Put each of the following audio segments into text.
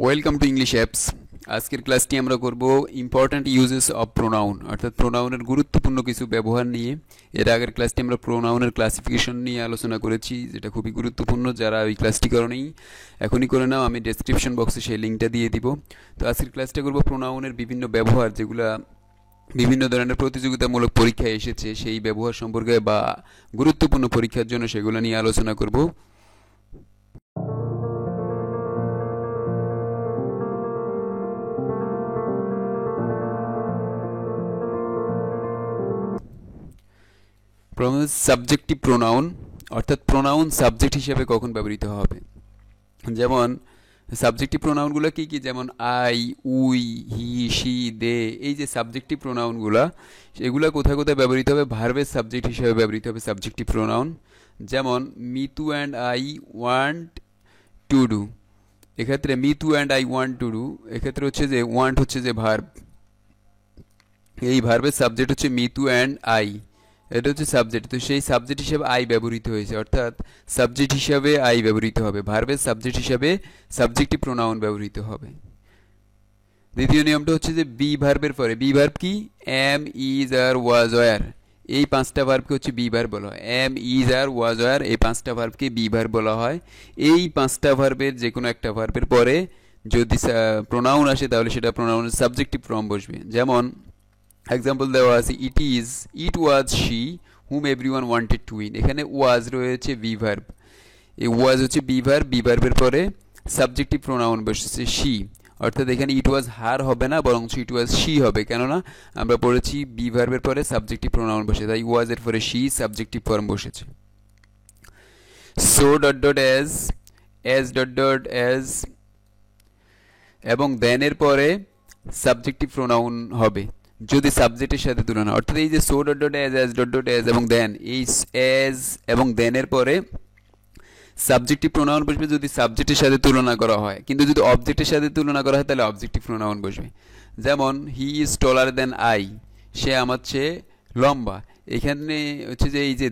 Welcome to English apps. আজকের ক্লাসটি আমরা করব ইম্পর্ট্যান্ট ইউজেস অফ প্রোনাউন, অর্থাৎ প্রোনাউনের গুরুত্বপূর্ণ কিছু ব্যবহার নিয়ে। এর আগের ক্লাসটি আমরা প্রোনাউনের ক্লাসিফিকেশন নিয়ে আলোচনা করেছি, যেটা খুবই গুরুত্বপূর্ণ। যারা ওই ক্লাসটি করোনি এখনই করে নাও, আমি ডেসক্রিপশন বক্সে সেই লিঙ্কটা দিয়ে দিব। তো আজকের ক্লাসটা করব প্রোনাউনের বিভিন্ন ব্যবহার, যেগুলা বিভিন্ন ধরনের প্রতিযোগিতামূলক পরীক্ষায় এসেছে, সেই ব্যবহার সম্পর্কে বা গুরুত্বপূর্ণ পরীক্ষার জন্য সেগুলো নিয়ে আলোচনা করব। সাবজেক্টিভ প্রোনাউন, অর্থাৎ প্রোনাউন সাবজেক্ট হিসেবে কখন ব্যবহৃত হবে। যেমন সাবজেক্টিভ প্রোনাউনগুলো কি কি, যেমন আই, উই, হি, শি, দে, এই যে সাবজেক্টিভ প্রোনাউনগুলো, এগুলো কোথায় কোথায় ব্যবহৃত হবে? ভার্বের সাবজেক্ট হিসেবে ব্যবহৃত হবে সাবজেক্টিভ প্রোনাউন। যেমন Mitu and I want to do, এক্ষেত্রে Mitu and I want to do, এক্ষেত্রে হচ্ছে যে ওয়ান্ট হচ্ছে যে ভার্ব, এই ভার্বের সাবজেক্ট হচ্ছে মিতু অ্যান্ড আই, এটা হচ্ছে সাবজেক্ট। তো সেই সাবজেক্ট হিসেবে আই ব্যবহৃত হয়েছে, অর্থাৎ সাবজেক্ট হিসাবে আই ব্যবহৃত হবে, ভার্বের সাবজেক্ট হিসাবে সাবজেক্টিভ প্রোনাউন ব্যবহৃত হবে। দ্বিতীয় নিয়মটা হচ্ছে যে বি ভার্বের পরে, বি ভার্ব কি? Am, is, are, was, were, এই পাঁচটা ভার্বকে হচ্ছে বি ভার্ব বলা হয়। Am, is, are, was, were, এই পাঁচটা ভার্বকে বি ভার্ব বলা হয়। এই পাঁচটা ভার্বের যে কোনো একটা ভার্বের পরে যদি প্রোনাউন আসে, তাহলে সেটা প্রোনাউনের সাবজেক্টিভ ফর্ম বসবে। যেমন এক্সাম্পল দেওয়া আছে, it was she whom everyone wanted to win. এখানে ওয়াজ রয়েছে বি ভার্ব, এই ওয়াজ হচ্ছে বি ভার্ব, বি ভার্বের পরে সাবজেক্টিভ প্রোনাউন বসেছে শি, অর্থাৎ এখানে ইট ওয়াজ হার হবে না, বরং ইট ওয়াজ শি হবে। কেননা আমরা পড়েছি বি ভার্বের পরে সাবজেক্টিভ প্রোনাউন বসে, তাই ওয়াজের পরে শি সাবজেক্টিভ ফর্ম বসেছে। So dot dot as dot dot as, এবং দেনের পরে সাবজেক্টিভ প্রোনাউন হবে যদি সাবজেক্টের সাথে তুলনা, অর্থাৎ এই যে so dot dot as, as dot dot as এবং দেন, এই এজ এবং দেনের পরে সাবজেক্টিভ প্রোনাউন বসবে যদি সাবজেক্টের সাথে তুলনা করা হয়, কিন্তু যদি অবজেক্টের সাথে তুলনা করা হয় তাহলে অবজেক্টিভ প্রোনাউন বসবে। যেমন he is taller then I, সে আমার চেয়ে লম্বা। এখানে হচ্ছে যে এই যে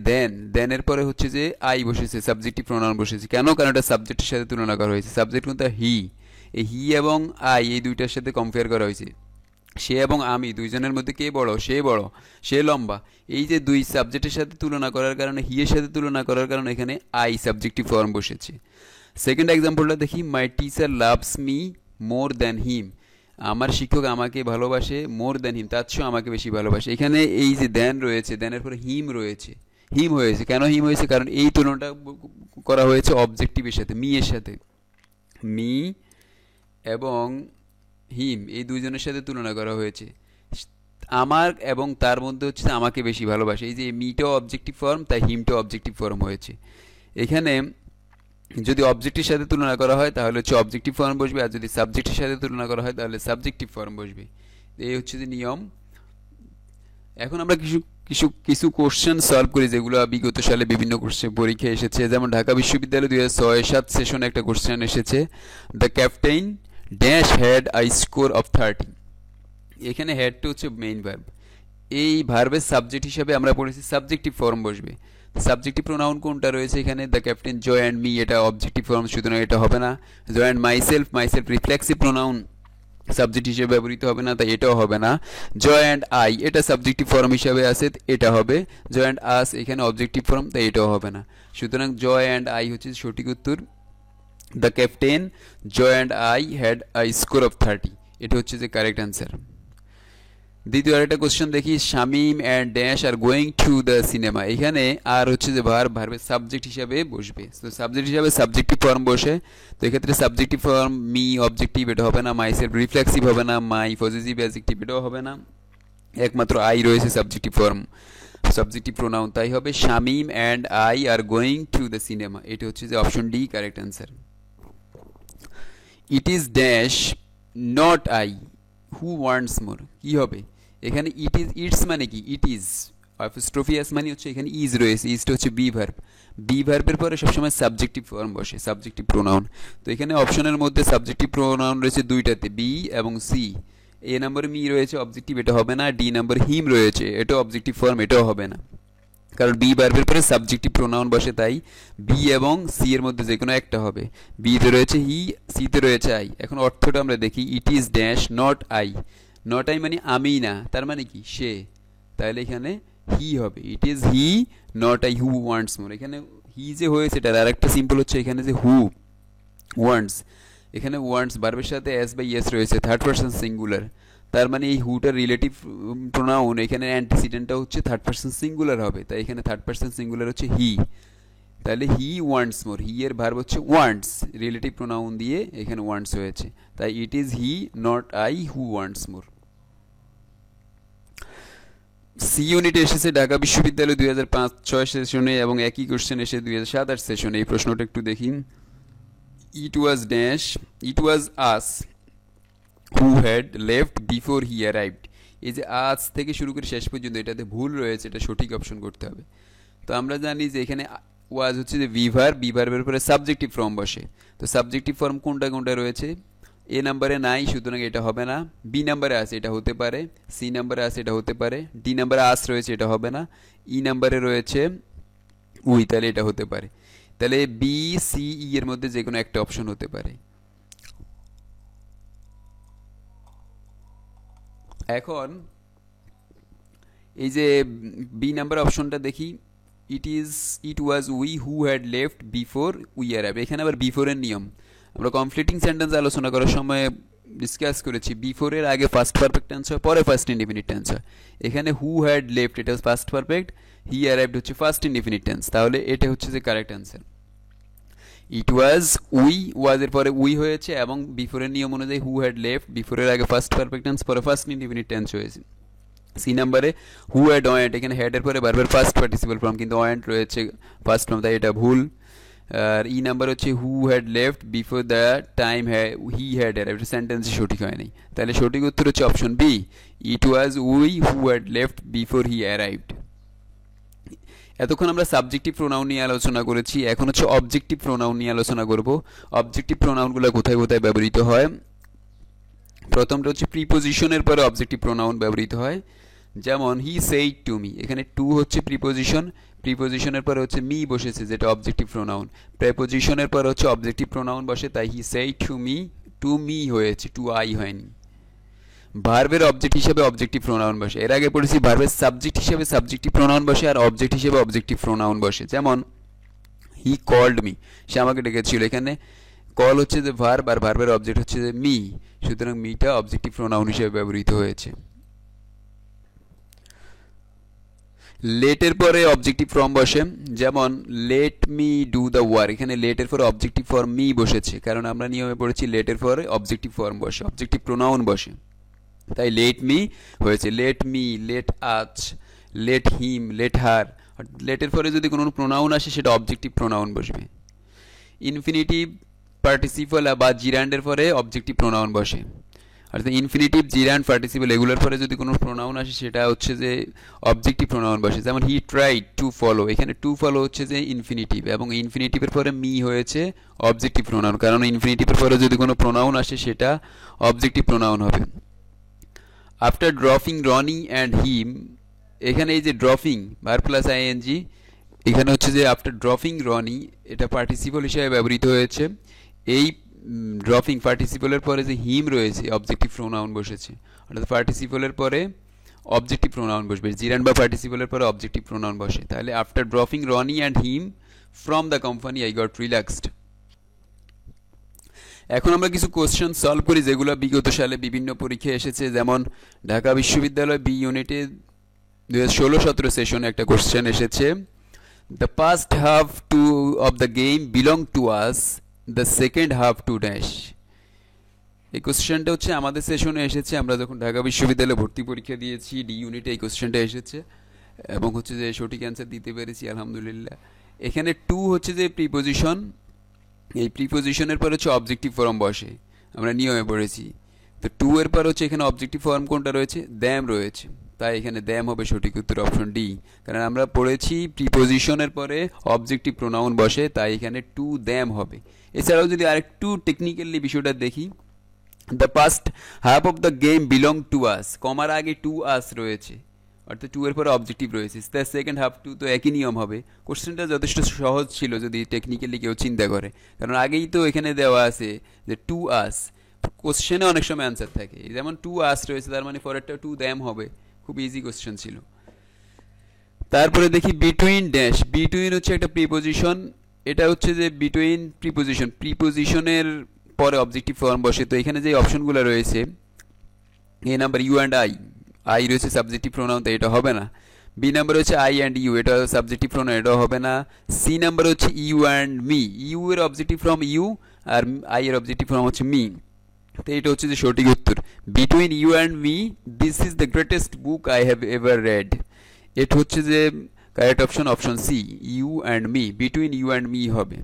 দেনের পরে হচ্ছে যে আই বসেছে, সাবজেক্টিভ প্রোনাউন বসেছে। কেন? কারণ এটা সাবজেক্টের সাথে তুলনা করা হয়েছে। সাবজেক্ট কিন্তু হি, এই হি এবং আই এই দুইটার সাথে কম্পেয়ার করা হয়েছে। সে এবং আমি দুইজনের মধ্যে কে বড়? সে বড়, সে লম্বা। এই যে দুই সাবজেক্টের সাথে তুলনা করার কারণে, হি এর সাথে তুলনা করার কারণে এখানে আই সাবজেক্টিভ ফর্ম বসেছে। সেকেন্ড এক্সাম্পলটা দেখি, my teacher loves me more than হিম, আমার শিক্ষক আমাকে ভালোবাসে মোর দ্যান হিম, তার চেয়েও আমাকে বেশি ভালোবাসে। এখানে এই যে দেন রয়েছে, দেনের পরে হিম রয়েছে, হিম হয়েছে। কেন হিম হয়েছে? কারণ এই তুলনাটা করা হয়েছে অবজেক্টিভের সাথে, মি এর সাথে। মি এবং হিম এই দুইজনের সাথে তুলনা করা হয়েছে। আমার এবং তার মধ্যে হচ্ছে আমাকে বেশি ভালোবাসে, এই যে মিটাও অবজেক্টিভ ফর্ম, তাই হিমটাও অবজেক্টিভ ফর্ম হয়েছে। এখানে যদি অবজেক্টের সাথে তুলনা করা হয় তাহলে হচ্ছে অবজেক্টিভ ফর্ম বসবে, আর যদি সাবজেক্টের সাথে তুলনা করা হয় তাহলে সাবজেক্টিভ ফর্ম বসবে। এই হচ্ছে যে নিয়ম। এখন আমরা কিছু কিছু কিছু কোশ্চেন সলভ করি, যেগুলো বিগত সালে বিভিন্ন কোশ্চেন পরীক্ষায় এসেছে। যেমন ঢাকা বিশ্ববিদ্যালয় 2006-07 সেশনে একটা কোশ্চেন এসেছে, the captain dash had I score of 30। এখানে হ্যাডটা হচ্ছে মেইন ভার্ব, এই ভার্বের সাবজেক্ট হিসাবে আমরা পড়েছি সাবজেক্টিভ ফর্ম বসবে। সাবজেক্টিভ প্রোনাউন কোনটা রয়েছে এখানে? The captain, Joy and me, এটা অবজেক্টিভ ফর্ম, সুতরাং এটা হবে না। Joy and myself, myself reflexive pronoun, subject হিসেবে ব্যবহৃত হবে না, তাই এটাও হবে না। জয় অ্যান্ড আই, এটা সাবজেক্টিভ ফর্ম হিসাবে আছে, এটা হবে। জয় অ্যান্ড আস এখানে অবজেক্টিভ ফর্ম, তাই এটাও হবে না। সুতরাং জয় অ্যান্ড আই হচ্ছে সঠিক উত্তর। The captain, Joy and I had I score of 30, এটা হচ্ছে যে কারেক্ট অ্যান্সার। দ্বিতীয় আরেকটা কোশ্চেন দেখি, Shamim and dash R going to the cinema. এখানে আর হচ্ছে যে ভার্বের সাবজেক্ট হিসাবে বসবে, তো সাবজেক্ট হিসাবে সাবজেক্টিভ ফর্ম বসে। তো এক্ষেত্রে সাবজেক্টিভ ফর্ম মি অবজেক্টিভ, এটা হবে না। মাইসেলফ রিফ্লেক্সিভ হবে না। মাই পজিটিভ অ্যাডজেক্টিভ, এটাও হবে না। একমাত্র আই রয়েছে সাবজেক্টিভ ফর্ম, সাবজেক্টিভ প্রোনাউন, তাই হবে Shamim and I are going to the cinema, এটা হচ্ছে যে option D correct answer. It is dash not I who wants more, কি হবে এখানে? ইট ইজ, ইটস মানে কি? ইট ইজ অ্যাপোস্ট্রোফিয়াস মানে হচ্ছে এখানে ইজ রয়েছে, ইজটা হচ্ছে বি ভার্ব, বি ভার্বের পরে সবসময় সাবজেক্টিভ ফর্ম বসে, সাবজেক্টিভ প্রোনাউন। তো এখানে অপশনের মধ্যে সাবজেক্টিভ প্রোনাউন রয়েছে দুইটাতে, বি এবং সি। এ নম্বরে মি রয়েছে অবজেক্টিভ, এটা হবে না। ডি নম্বর হিম রয়েছে, এটাও অবজেক্টিভ ফর্ম, এটাও হবে না। কারণ বি ভার্বের পরে সাবজেক্টিভ প্রোনাউন বসে, তাই বি এবং সি এর মধ্যে যে কোনো একটা হবে। বিতে রয়েছে হি, সিতে রয়েছে আই। এখন অর্থটা আমরা দেখি, ইট is dash not I. Not I মানে আমি না, তার মানে কি সে, তাহলে এখানে হি হবে। It is he not I who wants more. এখানে হি যে হয়েছে এটার আর একটা সিম্পল হচ্ছে এখানে যে হু ওয়ান্টস, এখানে ওয়ান্টস ভার্বের সাথে এস বাই এস রয়েছে, থার্ড পারসন সিঙ্গুলার, তার মানে এই হুটার রিলেটিভ প্রোনাউন এখানে অ্যান্টিসিডেন্টটা হচ্ছে থার্ড পারসন সিঙ্গুলার হবে, তাই এখানে থার্ড পারসন সিঙ্গুলার হচ্ছে হি। তাহলে হি ওয়ান্টস মোর, হি এর ভার্ব হচ্ছে ওয়ান্টস, রিলেটিভ প্রোনাউন দিয়ে এখানে ওয়ান্টস হয়েছে, তাই it is he not I who wants more. C ইউনিটে এসেছে ঢাকা বিশ্ববিদ্যালয় 2005-06 সেশনে এবং একই কোশ্চেন এসে 2007-08 সেশনে। এই প্রশ্নটা একটু দেখি। It was dash, it was us who had left before he arrived. এই যে আজ থেকে শুরু করে শেষ পর্যন্ত এটাতে ভুল রয়েছে, এটা সঠিক অপশন করতে হবে। তো আমরা জানি যে এখানে ওয়াজ হচ্ছে যে বিভার্বের পরে সাবজেক্টিভ ফর্ম বসে, তো সাবজেক্টিভ ফর্ম কোনটা কোনটা রয়েছে, এ নাম্বারে নাই সুতরাং এটা হবে না, বি নাম্বারে আছে এটা হতে পারে, সি নাম্বারে আছে এটা হতে পারে, ডি নাম্বারে আস রয়েছে এটা হবে না, ই নাম্বারে রয়েছে উই, তাহলে এটা হতে পারে। তাহলে বি সি ই এর মধ্যে যে কোনো একটা অপশন হতে পারে। এখন এই যে বি নাম্বার অপশনটা দেখি, it was we who had left before we arrive. এখানে আবার বিফোরের নিয়ম আমরা কমপ্লিটিং সেন্টেন্স আলোচনা করার সময় ডিসকাস করেছি, বিফোরের আগে ফার্স্ট পারফেক্ট টেন্স হয়, পরে ফার্স্ট ইনডিফিনিট টেন্স হয়। এখানে হু হ্যাড লেফট এটা ফার্স্ট পারফেক্ট, হি অ্যারাইভড হচ্ছে ফার্স্ট ইনডিফিনিট টেন্স, তাহলে এটা হচ্ছে যে correct answer. It was we, ওয়াজের পরে উই হয়েছে এবং বিফোরের নিয়ম অনুযায়ী হু হ্যাড লেফট, বিফোরের আগে ফার্স্ট পারফেক্ট টেন্স, পরে ফার্স্ট ইনডিফিনিট টেন্স হয়েছে। সি নাম্বারে হু হ্যাড ওয়েন্ট, এখানে হেডের পরে বারবার ফার্স্ট পার্টিসিপাল ফর্ম, কিন্তু ওয়েন্ট রয়েছে ফার্স্ট ফর্ম, তাই এটা ভুল। আর ই নাম্বার হচ্ছে who had left before the time he had arrived, sentence সঠিক হয় নাই, তাহলে সঠিক উত্তর হচ্ছে option B, it was we who had left before he arrived. এতক্ষণ আমরা সাবজেক্টিভ প্রোনাউন নিয়ে আলোচনা করেছি, এখন হচ্ছে অবজেক্টিভ প্রোনাউন নিয়ে আলোচনা করব। অবজেক্টিভ প্রোনাউনগুলো কোথায় কোথায় ব্যবহৃত হয়। প্রথমটা হচ্ছে প্রিপোজিশনের পরে অবজেক্টিভ প্রোনাউন ব্যবহৃত হয়, যেমন হি সেইড টু মি, এখানে টু হচ্ছে প্রিপোজিশন, প্রিপোজিশনের পরে হচ্ছে মি বসেছে যেটা অবজেক্টিভ প্রোনাউন, প্রেপোজিশনের পরে হচ্ছে অবজেক্টিভ প্রোনাউন বসে, তাই হি সেইড টু মি হয়েছে, টু আই হয়নি। ভার্বের অবজেক্ট হিসেবে অবজেক্টিভ প্রোনাউন বসে, এর আগে পড়েছি ভার্বের সাবজেক্ট হিসেবে সাবজেক্টিভ প্রোনাউন বসে আর অবজেক্ট হিসেবে অবজেক্টিভ প্রোনাউন বসে, যেমন হি কল্ড মি, সে আমাকে ডেকেছিল, এখানে কল হচ্ছে যে ভার্ব আর ভার্বের অবজেক্ট হচ্ছে যে মি, সুতরাং মিটা অবজেক্টিভ প্রোনাউন হিসেবে ব্যবহৃত হয়েছে। লেটের পরে অবজেক্টিভ ফর্ম বসে, যেমন let me do the work, এখানে লেটের পরে অবজেক্টিভ ফর্ম মি বসেছে, কারণ আমরা নিয়মে পড়েছি লেটের পরে অবজেক্টিভ ফর্ম বসে, অবজেক্টিভ প্রোনাউন বসে, তাই লেট মি হয়েছে। লেট মি, লেট আচ, লেট হিম, লেট হার, লেটের পরে যদি কোনো প্রোনাউন আসে সেটা অবজেক্টিভ প্রোনাউন বসবে। ইনফিনিটিভ পার্টিসিপল বা জিরান্ডের পরে অবজেক্টিভ প্রোনাউন বসে, অর্থাৎ ইনফিনিটিভ জিরান্ড পার্টিসিপল এগুলোর পরে যদি কোনো প্রোনাউন আসে সেটা হচ্ছে যে অবজেক্টিভ প্রোনাউন বসে, যেমন হি ট্রাইড টু ফলো, এখানে টু ফলো হচ্ছে যে ইনফিনিটিভ এবং ইনফিনিটিভের পরে মি হয়েছে অবজেক্টিভ প্রোনাউন, কারণ ইনফিনিটিভের পরে যদি কোনো প্রোনাউন আসে সেটা অবজেক্টিভ প্রোনাউন হবে। After dropping Roni and him, এখানে এই যে ড্রপিং ভার্ব প্লাস আইএনজি, এখানে হচ্ছে যে আফটার ড্রপিং রনি এটা পার্টিসিপল হিসেবে ব্যবহৃত হয়েছে। এই ড্রপিং পার্টিসিপলের পরে যে হিম রয়েছে অবজেক্টিভ প্রোনাউন বসেছে, অর্থাৎ পার্টিসিপলের পরে অবজেক্টিভ প্রোনাউন বসবে, জিরান্ড বা পার্টিসিপলের পরে অবজেক্টিভ প্রোনাউন বসে, তাহলে after dropping Roni and him from the company I got relaxed. এখন আমরা কিছু কোশ্চেন সলভ করি যেগুলো বিগত সালে বিভিন্ন পরীক্ষায় এসেছে, যেমন ঢাকা বিশ্ববিদ্যালয় বি ইউনিটে 2016-17 সেশনে একটা কোশ্চেন এসেছে, the first half to of the game belong to us, the second half to dash. এই কোশ্চেনটা হচ্ছে আমাদের সেশনে এসেছে, আমরা যখন ঢাকা বিশ্ববিদ্যালয়ে ভর্তি পরীক্ষা দিয়েছি ডি ইউনিটে এই কোশ্চেনটা এসেছে এবং হচ্ছে যে সঠিক অ্যান্সার দিতে পেরেছি আলহামদুলিল্লাহ। এখানে টু হচ্ছে যে প্রিপোজিশন, এই প্রিপোজিশনের পর হচ্ছে অবজেক্টিভ ফর্ম বসে, আমরা নিয়মে পড়েছি, তো টু এর পর হচ্ছে এখানে অবজেক্টিভ ফর্ম কোনটা রয়েছে, দ্যাম রয়েছে, তাই এখানে দ্যাম হবে সঠিক উত্তর অপশন ডি, কারণ আমরা পড়েছি প্রিপোজিশনের পরে অবজেক্টিভ প্রোনাউন বসে, তাই এখানে টু দ্যাম হবে। এছাড়াও যদি আরেকটু টেকনিক্যালি বিষয়টা দেখি, the first half of the game belong to আস, কমার আগে টু আস রয়েছে, অর্থাৎ টু এর পরে অবজেক্টিভ রয়েছে, তার সেকেন্ড হাফ টু তো একই নিয়ম হবে। কোশ্চেনটা যথেষ্ট সহজ ছিল যদি টেকনিক্যালি কেউ চিন্তা করে, কারণ আগেই তো এখানে দেওয়া আছে যে টু আস, কোশ্চেনে অনেক সময় অ্যান্সার থাকে, যেমন টু আস রয়েছে তার মানে পরেরটা টু দ্যাম হবে, খুব ইজি কোশ্চেন ছিল। তারপরে দেখি বিটুইন ড্যাশ, বিটুইন হচ্ছে একটা প্রিপোজিশন, এটা হচ্ছে যে বিটুইন প্রিপোজিশন, প্রিপোজিশনের পরে অবজেক্টিভ ফর্ম বসে। তো এখানে যে অপশনগুলো রয়েছে A number you and I, I রয়েছে সাবজেক্টিভ প্রোনাউন, তো এটা হবে না। বি নাম্বার হচ্ছে আই অ্যান্ড ইউ, এটা সাবজেক্টিভ প্রোনাউন, এটাও হবে না। সি নাম্বার হচ্ছে ইউ অ্যান্ড মি, ইউ এর অবজেক্টিভ ফর্ম ইউ আর আই এর অবজেক্টিভ ফর্ম হচ্ছে মি, তো এটা হচ্ছে যে সঠিক উত্তর। Between you and me, this is the greatest book I have ever read, এটা হচ্ছে যে correct option, option C, you and me, between you and me হবে।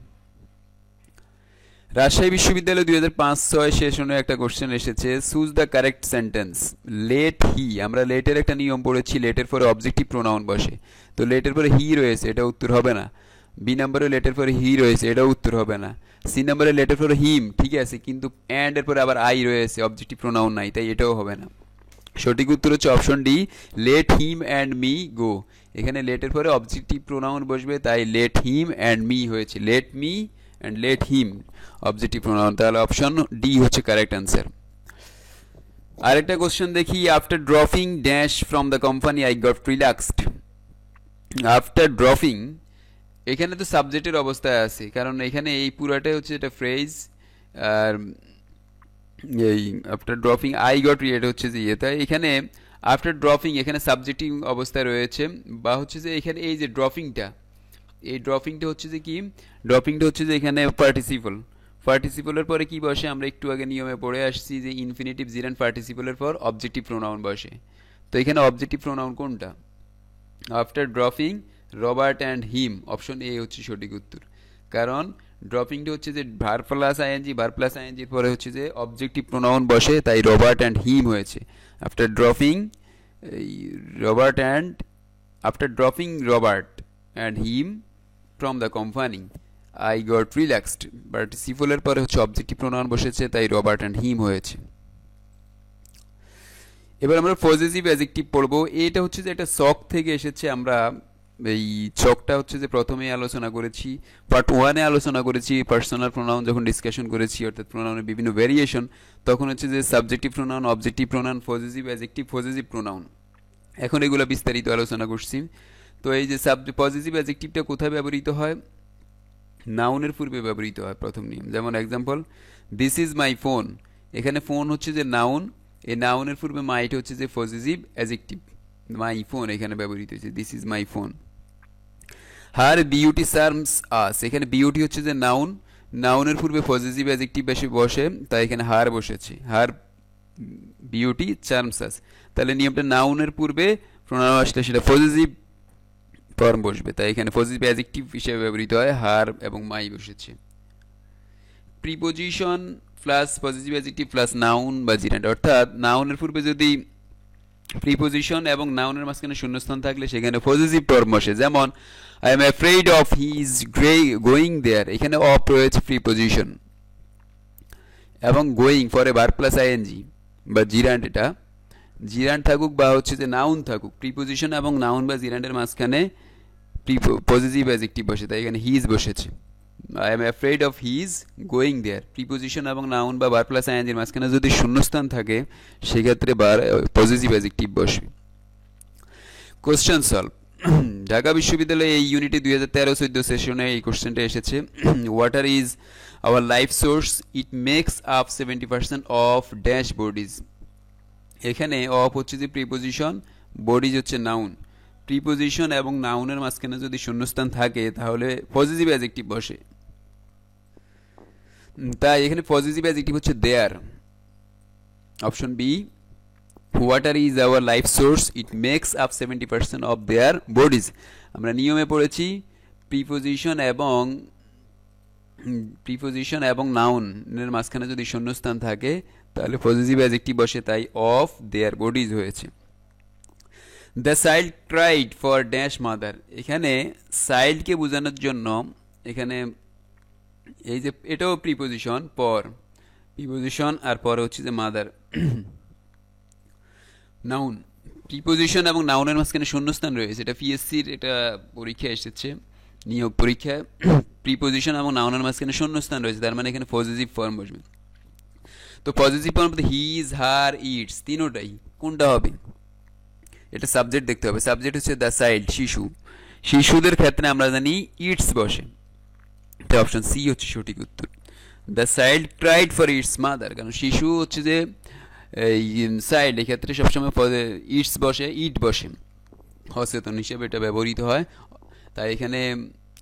রাজশাহী বিশ্ববিদ্যালয় 2005-06 সেশনে একটা কোশ্চেন এসেছে, choose the correct sentence. Let he, আমরা লেটের একটা নিয়ম পড়েছি, লেটের পরে অবজেক্টিভ প্রোনাউন বসে, তো লেটের পরে হি রয়েছে, এটা উত্তর হবে না। বি নাম্বারে লেটের পরে হি রয়েছে, এটাও উত্তর হবে না। সি নাম্বারে লেটের পরে হিম, ঠিক আছে, কিন্তু অ্যান্ড এর পরে আবার আই রয়েছে, অবজেক্টিভ প্রোনাউন নাই, তাই এটাও হবে না। সঠিক উত্তর হচ্ছে option D, let him and me go. এখানে লেটের পরে অবজেক্টিভ প্রোনাউন বসবে, তাই লেট হিম অ্যান্ড মি হয়েছে, let me and let him objective pronoun, তাহলে অপশন ডি হচ্ছে কারেক্ট অ্যান্সার। আরেকটা কোশ্চেন দেখি, after dropping dash from the company I got relaxed. After dropping, এখানে তো সাবজেক্টের অবস্থায় আছে, কারণ এখানে এই পুরাটাই হচ্ছে এটা ফ্রেজ, আর এই আফটার ড্রপিং আই গট এটা হচ্ছে যে ইয়ে, তাই এখানে আফটার ড্রপিং এখানে সাবজেক্টিভ অবস্থায় রয়েছে, বা হচ্ছে যে এখানে এই যে ড্রপিংটা, এই ড্রপিংটা হচ্ছে যে কি, ড্রপিংটা হচ্ছে যে এখানে পার্টিসিপল, পার্টিসিপলের পরে কি বসে, আমরা একটু আগে নিয়মে পড়ে আসছি যে ইনফিনিটিভ জিরান পার্টিসিপলের পর অবজেক্টিভ প্রোনাউন বসে, তো এখানে অবজেক্টিভ প্রোনাউন কোনটা, after dropping Robert and him, option A হচ্ছে সঠিক উত্তর। কারণ ড্রপিংটা হচ্ছে যে verb plus ING, verb plus আইএনজির পরে হচ্ছে যে অবজেক্টিভ প্রোনাউন বসে, তাই রবার্ট অ্যান্ড হিম হয়েছে। After dropping Robert and, after dropping Robert and him from the company I got relaxed, পার্টিসিপলের পরে হচ্ছে অবজেক্টিভ প্রোনাউন বসেছে, তাই রবার্ট অ্যান্ড হিম হয়েছে। এবার আমরা পজিটিভ অ্যাডজেক্টিভ পড়বো, এটা হচ্ছে যে একটা শখ থেকে এসেছে, আমরা এই ছকটা হচ্ছে যে প্রথমেই আলোচনা করেছি, পার্ট ওয়ানে আলোচনা করেছি পার্সোনাল প্রোনাউন যখন ডিসকাশন করেছি, অর্থাৎ প্রোনাউনের বিভিন্ন ভেরিয়েশন, তখন হচ্ছে যে subjective pronoun, objective pronoun, positive adjective, positive pronoun, এখন এগুলো বিস্তারিত আলোচনা করছি। তো এই যে পজিটিভ অ্যাডজেক্টিভটা কোথায় ব্যবহৃত হয়, নাউনের পূর্বে ব্যবহৃত হয়, প্রথম নিয়ম। যেমন example, this is my phone, এখানে ফোন হচ্ছে যে নাউন, এই নাউনের পূর্বে মাইটা হচ্ছে যে পজিটিভ অ্যাডজেক্টিভ, মাই ফোন এখানে ব্যবহৃত হয়েছে, this is my phone. Her beauty charms us, এখানে বিউটি হচ্ছে যে নাউন, নাউনের পূর্বে পজিটিভ অ্যাডজেক্টিভ বেশি বসে, তাই এখানে হার বসেছে, হার বিউটি চার্মস আস, তাহলে নিয়মটা নাউনের পূর্বে প্রোনাউন আসলে সেটা পজিটিভ ফর্ম বসবে, তাই এখানে পজিটিভ অ্যাডজেক্টিভ হিসেবে ব্যবহৃত হয়, হার এবং মাই বসেছে। Preposition plus positive adjective plus noun বা জিরান্ড, অর্থাৎ নাউনের পূর্বে যদি প্রিপোজিশন এবং নাউনের মাঝখানে শূন্যস্থান থাকলে সেখানে পজিটিভ ফর্ম বসে, যেমন I am afraid of he is going there, এখানে অফ রয়েছে প্রিপোজিশন, এবং গোয়িং পরে ভার প্লাস আইএনজি বা জিরান্ড, এটা জিরান্ড থাকুক বা হচ্ছে যে নাউন থাকুক, প্রিপোজিশন এবং নাউন বা জিরান্ডের মাঝখানে পজিটিভ অ্যাডজেক্টিভ বসে, তাই এখানে হি ইজ বসেছে। I am afraid of he is going there, preposition এবং নাউন বা ভার প্লাস আইএনজির মাঝখানে যদি শূন্যস্থান থাকে সেক্ষেত্রে পজিটিভ অ্যাডজেক্টিভ বসে। কোশ্চেন সলভ, ঢাকা বিশ্ববিদ্যালয়ে এই ইউনিটে 2013-14 সেশনে এই কোশ্চেনটা এসেছে, water is our life source, it makes up 70% of dash bodies, এখানে অফ হচ্ছে যে প্রিপোজিশন, বডিজ হচ্ছে নাউন, প্রিপোজিশন এবং নাউনের মাঝখানে যদি শূন্যস্থান থাকে তাহলে পজিটিভ অ্যাডজেক্টিভ বসে, তাই এখানে পজিটিভ অ্যাডজেক্টিভ হচ্ছে their, option B, water is our life source, it makes up 70% of their bodies. আমরা নিয়মে পড়েছি প্রিপোজিশন এবং নাউনের মাঝখানে যদি শূন্যস্থান থাকে তাহলে পজিটিভ অ্যাডজেক্টিভ বসে, তাই অফ দেয়ার বডিজ হয়েছে। The child cried for dash mother, এখানে চাইল্ডকে বোঝানোর জন্য এখানে এই যে এটাও প্রিপোজিশন, পর প্রিপোজিশন আর পরে হচ্ছে যে মাদার নাউন, প্রিপোজিশন এবং নাউনের মাঝখানে শূন্যস্থান রয়েছে, এটা পিএসসির এটা পরীক্ষায় এসেছে, নিয়োগ পরীক্ষায়। প্রিপোজিশন এবং নাউনের মাঝখানে শূন্যস্থান রয়েছে, তার মানে এখানে পজিটিভ ফর্ম বসবে। তো positive form his, her, its তিনোটাই, কোনটা হবে? এটা সাবজেক্ট দেখতে হবে। সাবজেক্ট হচ্ছে দ্য চাইল্ড, শিশু। শিশুদের ক্ষেত্রে আমরা জানি ইটস বসে, অপশন সি হচ্ছে সঠিক উত্তর। The child cried for its mother, কারণ শিশু হচ্ছে যে চাইল্ড, এক্ষেত্রে সবসময় ইটস বসে, ইট বসে, অচেতন হিসেবে এটা ব্যবহৃত হয়, তাই এখানে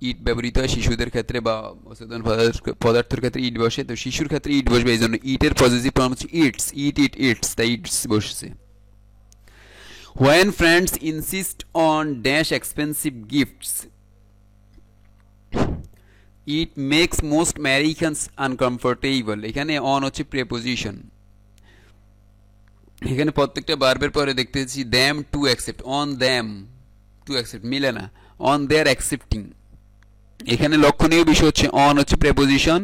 ইট ব্যবহৃত হয় শিশুদের ক্ষেত্রে বা অচেতন পদার্থের ক্ষেত্রে ইট বসে, তো শিশুর ক্ষেত্রে ইট বসবে, এই জন্য ইটের পজিটিভ ফর্ম হচ্ছে ইটস, ইট ইট ইটস, তাই ইটস বসছে। When friends insist on dash expensive gifts, it makes most Americans uncomfortable. এখানে on হচ্ছে preposition, এখানে প্রত্যেকটা ভার্বের পরে দেখতেছি them to accept, on them to accept মিলে না, on their accepting। এখানে লক্ষণীয় বিষয় হচ্ছে on হচ্ছে preposition,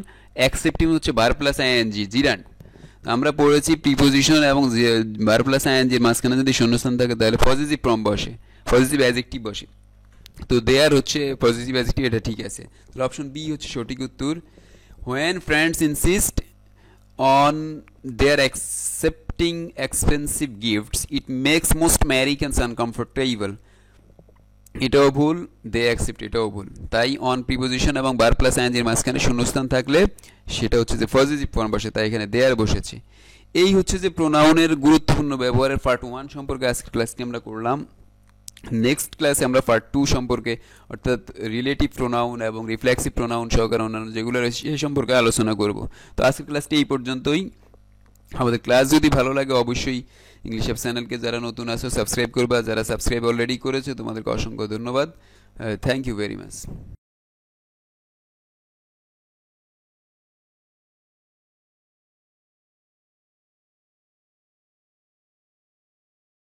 accepting হচ্ছে verb plus ing, জিরান্ড। আমরা পড়েছি প্রিপোজিশন এবং ভার্ব প্লাস আইএনজি এর মাঝখানে যদি শূন্যস্থান থাকে তাহলে পজিটিভ ফর্ম বসে, পজিটিভ অ্যাডজেক্টিভ বসে, তো দেয়ার হচ্ছে পজিটিভ অ্যাডজেক্টিভ, এটা ঠিক আছে। তাহলে অপশন বি হচ্ছে সঠিক উত্তর। When friends insist on their accepting expensive gifts it makes most Americans uncomfortable, এটাও ভুল, দে অ্যাকসেপ্ট এটাও ভুল, তাই অন প্রিপোজিশন এবং ভার্ব প্লাস আইএনজি এর মাঝখানে শূন্যস্থান থাকলে সেটা হচ্ছে যে পজিটিভ ফর্ম বসে, তাই এখানে দেয়ার বসেছে। এই হচ্ছে যে প্রোনাউনের গুরুত্বপূর্ণ ব্যবহারের পার্ট 1 সম্পর্কে আজকের ক্লাসটি আমরা করলাম। নেক্সট ক্লাসে আমরা পার্ট 2 সম্পর্কে, অর্থাৎ রিলেটিভ প্রোনাউন এবং রিফ্লেক্সিভ প্রোনাউন সহকারে অন্যান্য যেগুলো রয়েছে সেই সম্পর্কে আলোচনা করব। তো আজকের ক্লাসটি এই পর্যন্তই। আমাদের ক্লাস যদি ভালো লাগে অবশ্যই ইংলিশ অ্যাপ চ্যানেলকে যারা নতুন আছো সাবস্ক্রাইব করবা, যারা সাবস্ক্রাইব অলরেডি করেছে তোমাদেরকে অসংখ্য ধন্যবাদ। Thank you very much.